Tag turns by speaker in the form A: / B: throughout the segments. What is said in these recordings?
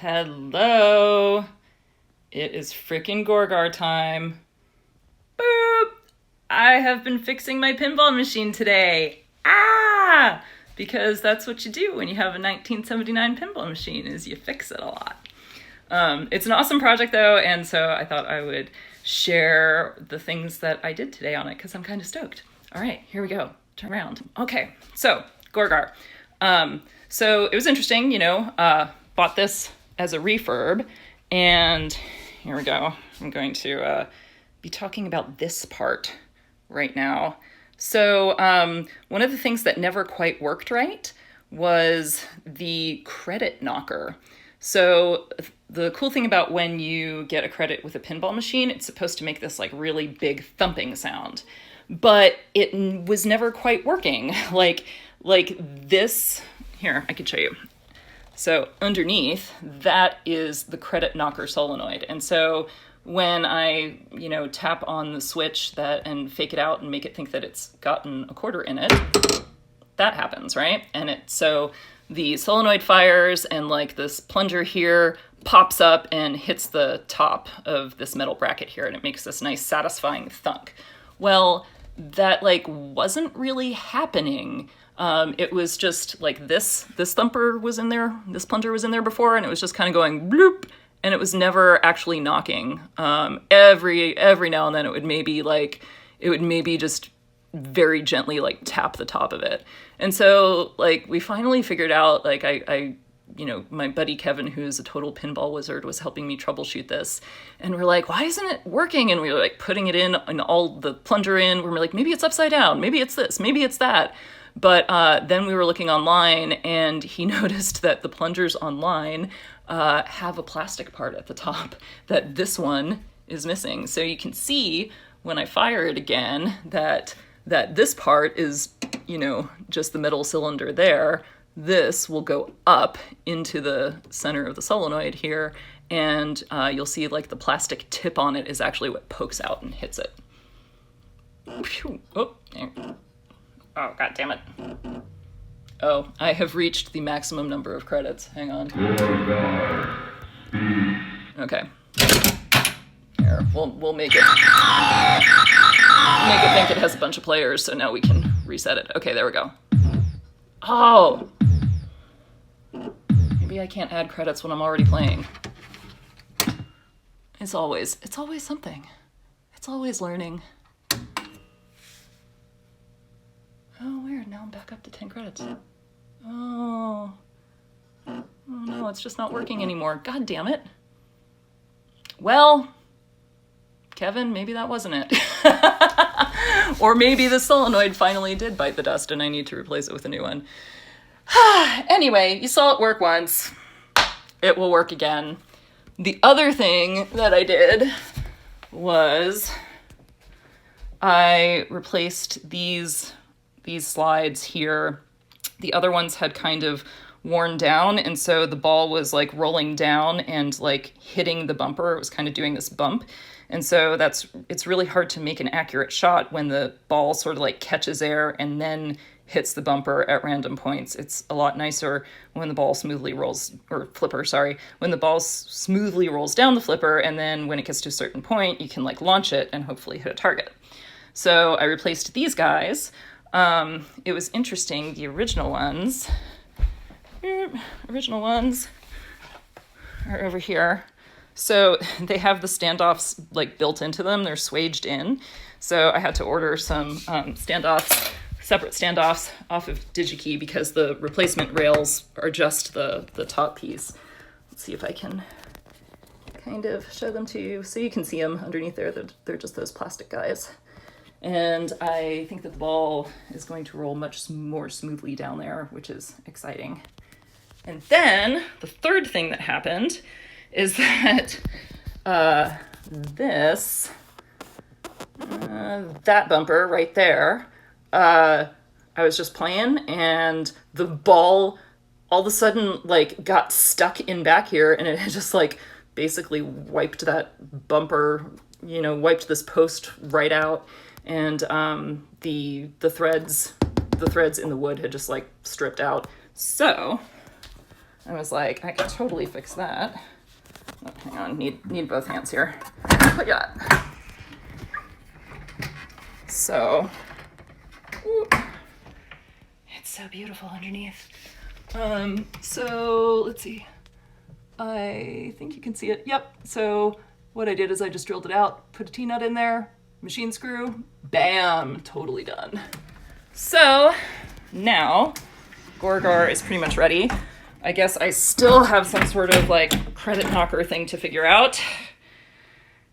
A: Hello. It is frickin' Gorgar time. Boop! I have been fixing my pinball machine today. Ah! Because that's what you do when you have a 1979 pinball machine, is you fix it a lot. It's an awesome project though, and so I thought I would share the things that I did today on it because I'm kind of stoked. All right, here we go. Turn around. Okay, so Gorgar. So it was interesting, bought this as a refurb, and here we go. I'm going to be talking about this part right now. So one of the things that never quite worked right was the credit knocker. So the cool thing about when you get a credit with a pinball machine, it's supposed to make this like really big thumping sound, but it was never quite working. Like this, here, I could show you. So underneath, that is the credit knocker solenoid. And so when I, tap on the switch and fake it out and make it think that it's gotten a quarter in it, that happens, right? And so the solenoid fires and like this plunger here pops up and hits the top of this metal bracket here, and it makes this nice satisfying thunk. Well, that wasn't really happening. It was just like this thumper was in there, this plunger was in there before, and it was just kind of going bloop, and it was never actually knocking. Every now and then it would maybe just very gently tap the top of it. And so we finally figured out, my buddy Kevin, who's a total pinball wizard, was helping me troubleshoot this. And we're like, why isn't it working? And we were putting it in and all the plunger in. We're like, maybe it's upside down. Maybe it's this, maybe it's that. But then we were looking online, and he noticed that the plungers online have a plastic part at the top that this one is missing. So you can see when I fire it again that this part is, just the metal cylinder there. This will go up into the center of the solenoid here, and you'll see the plastic tip on it is actually what pokes out and hits it. Oh, there. Oh, god damn it. Oh, I have reached the maximum number of credits. Hang on. Okay. Here, we'll make it think it has a bunch of players, so now we can reset it. Okay, there we go. Oh! Maybe I can't add credits when I'm already playing. It's always something. It's always learning. Oh, weird. Now I'm back up to 10 credits. Oh no, it's just not working anymore. God damn it. Well, Kevin, maybe that wasn't it. Or maybe the solenoid finally did bite the dust and I need to replace it with a new one. Anyway, you saw it work once. It will work again. The other thing that I did was I replaced these slides here. The other ones had kind of worn down, and so the ball was rolling down and hitting the bumper. It was kind of doing this bump. And so it's really hard to make an accurate shot when the ball sort of catches air and then hits the bumper at random points. It's a lot nicer when the ball smoothly rolls, or flipper, sorry, when the ball smoothly rolls down the flipper, and then when it gets to a certain point, you can launch it and hopefully hit a target. So I replaced these guys. It was interesting, the original ones are over here. So they have the standoffs built into them. They're swaged in. So I had to order some separate standoffs off of DigiKey because the replacement rails are just the top piece. Let's see if I can kind of show them to you. So you can see them underneath there. They're just those plastic guys. And I think that the ball is going to roll much more smoothly down there, which is exciting. And then the third thing that happened is that that bumper right there, I was just playing and the ball all of a sudden got stuck in back here, and it had just basically wiped that bumper, wiped this post right out, and the threads in the wood had just stripped out. So I was like, I could totally fix that. Oh, hang on, need both hands here. But yeah. So, ooh, it's so beautiful underneath. So let's see. I think you can see it. Yep. So what I did is I just drilled it out, put a T-nut in there, machine screw, bam, totally done. So now Gorgar is pretty much ready. I guess I still have some sort of like credit knocker thing to figure out.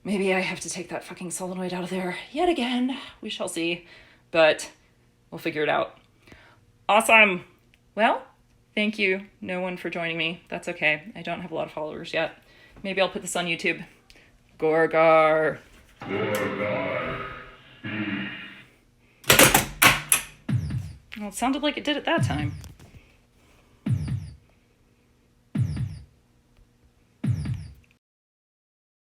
A: Maybe I have to take that fucking solenoid out of there yet again. We shall see, but we'll figure it out. Awesome. Well, thank you, no one, for joining me. That's okay. I don't have a lot of followers yet. Maybe I'll put this on YouTube. Gorgar. Gorgar. Well, it sounded like it did at that time.